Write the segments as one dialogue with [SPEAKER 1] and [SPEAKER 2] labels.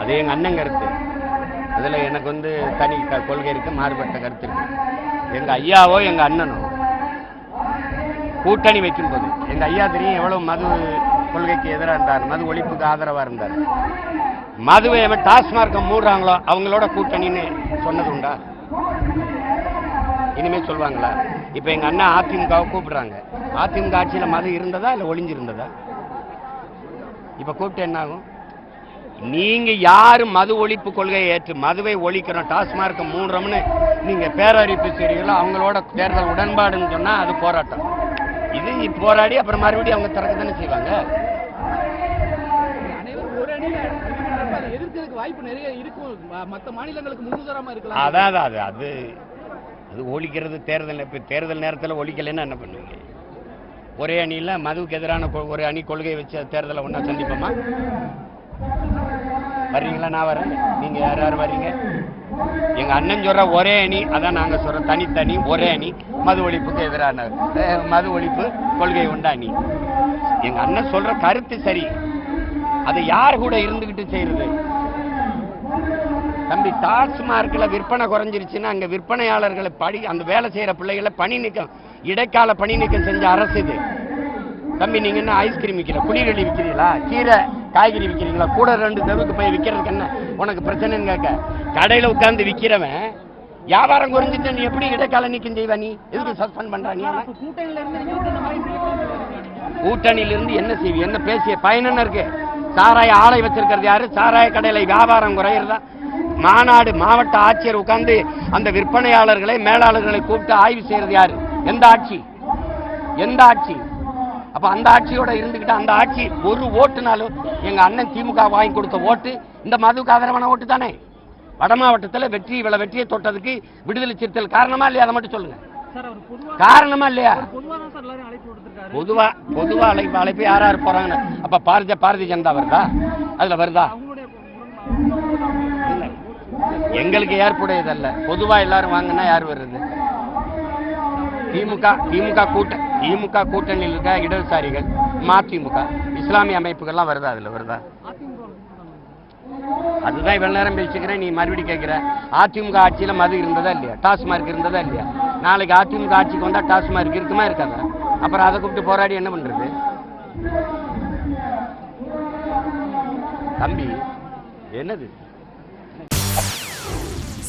[SPEAKER 1] அது எங்க அண்ணன் கருத்து. அதுல எனக்கு தனி கொள்கை இருக்கு, மாறுபட்ட கருத்து இருக்கு. எங்க ஐயாவோ எங்க அண்ணனோ கூட்டணி வைக்கும் போது எங்க ஐயா தெரியும் எவ்வளவு மது கொள்கைக்கு எதிராக இருந்தார், மது ஒழிப்புக்கு ஆதரவா இருந்தார். மதுவை டாஸ்மார்க்க மூடுறாங்களோ அவங்களோட கூட்டணின்னு சொன்னது உண்டா? இனிமே சொல்லுவாங்களா? இப்ப எங்க அண்ணா அதிமுகவை கூப்பிடுறாங்க. அதிமுக ஆட்சியில மது இருந்ததா இல்ல ஒளிஞ்சிருந்ததா? இப்ப கூப்பிட்டு என்ன ஆகும்? நீங்க யாரு மது ஒழிப்பு கொள்கையை ஏற்று மதுவை ஒழிக்கிறோம், டாஸ்மார்க்க மூடுறோம்னு நீங்க பேரறிவிப்பு செய்றீங்களோ அவங்களோட தேர்தல் உடன்பாடுன்னு சொன்னா அது போராட்டம். இது போராடி அப்புறம் மறுபடியும் அவங்க திறக்க தானே செய்வாங்க. அதான் அது ஒழிக்கிறது தேர்தல். இப்ப தேர்தல் நேரத்தில் ஒழிக்கலைன்னா என்ன பண்ணுவீங்க? ஒரே அணியில மதுவுக்கு எதிரான ஒரு அணி கொள்கை வச்சு தேர்தலை ஒன்னா சந்திப்போமா? வர்றீங்களா? நான் வரேன். நீங்க யார் யார் வர்றீங்க? எங்க அண்ணன் சொல்ற ஒரே அணி, அதான் நாங்க சொல்ற தனித்தனி ஒரே அணி மது ஒழிப்புக்கு எதிரான மது ஒழிப்பு கொள்கை உண்டா அணி. எங்க அண்ணன் சொல்ற கருத்து சரி, அதை யார் கூட இருந்துகிட்டு செய்யறது? தம்பி, டாஸ்மார்க்ல விற்பனை குறைஞ்சிருச்சுன்னா அங்க விற்பனையாளர்களை அந்த வேலை செய்யற பிள்ளைகளை பணி நீக்கம், இடைக்கால பணி நீக்கம் செஞ்ச அரசு இது. தம்பி, நீங்க என்ன ஐஸ்கிரீம் விற்கல, குளிரடி விற்கிறீங்களா, கீரை காய்கறி விற்கிறீங்களா? கூட 2 தெருவுக்கு போய் விற்கிறதுக்கு என்ன உனக்கு பிரச்சனைன்னு கேட்க. கடையில உட்கார்ந்து விற்கிறவன் வியாபாரம் குறைஞ்சிட்டு நீ எப்படி இடைக்கால நீக்கம் செய்வ? நீ எதுக்கு சஸ்பெண்ட் பண்ற? நீ கூட்டணியில இருந்து என்ன செய்வி? என்ன பேசிய பயன் என்ன இருக்கு? சாராய ஆலை வச்சிருக்கிறது யாரு? சாராய கடையில வியாபாரம் குறையிறதா? மாநாடு மாவட்ட ஆட்சியர் உட்கார்ந்து அந்த விற்பனையாளர்களை மேலாளர்களை கூப்பிட்டு ஆய்வு செய்யறது யாரு? எந்த ஆட்சி? எந்த ஆட்சி? அப்ப அந்த ஆட்சியோட இருந்துகிட்டு அந்த ஆட்சி ஒரு ஓட்டுனாலும் எங்க அண்ணன் திமுக வாங்கி கொடுத்த ஓட்டு இந்த மதுக்கு ஆதரவான ஓட்டு தானே. வட மாவட்டத்தில் வெற்றியை தொட்டதுக்கு விடுதலை சிறுத்தைகள் காரணமா இல்லையா? அதை மட்டும் சொல்லுங்க. காரணமா இல்லையா? பொதுவா அழைப்பு யார் யார் போறாங்க? அப்ப பாரதிய ஜனதா வருதா? அதுல வருதா? எங்களுக்கு ஏற்புடையதல்ல. பொதுவா எல்லாரும் வாங்கினா யார் வருது? திமுக கூட்டணியில் இருக்க இடதுசாரிகள், மதிமுக, இஸ்லாமிய அமைப்புகள்லாம் வருதா? அதுல வருதா? அதுதான் இவ்வளவு நேரம் பேசிக்கிறேன். நீ மறுபடியும் கேட்கிற அதிமுக ஆட்சியில மது இருந்ததா இல்லையா? டாஸ்மார்க் இருந்ததா இல்லையா? நாளைக்கு அதிமுக ஆட்சிக்கு வந்தா டாஸ்மார்க் இருக்குமா இருக்காதா? அப்புறம் அதை கூப்பிட்டு போராடி என்ன பண்றது? தம்பி, என்னது?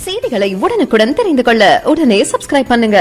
[SPEAKER 2] செய்திகளை உடனுக்குடன் தெரிந்து கொள்ள உடனே சப்ஸ்கிரைப் பண்ணுங்க.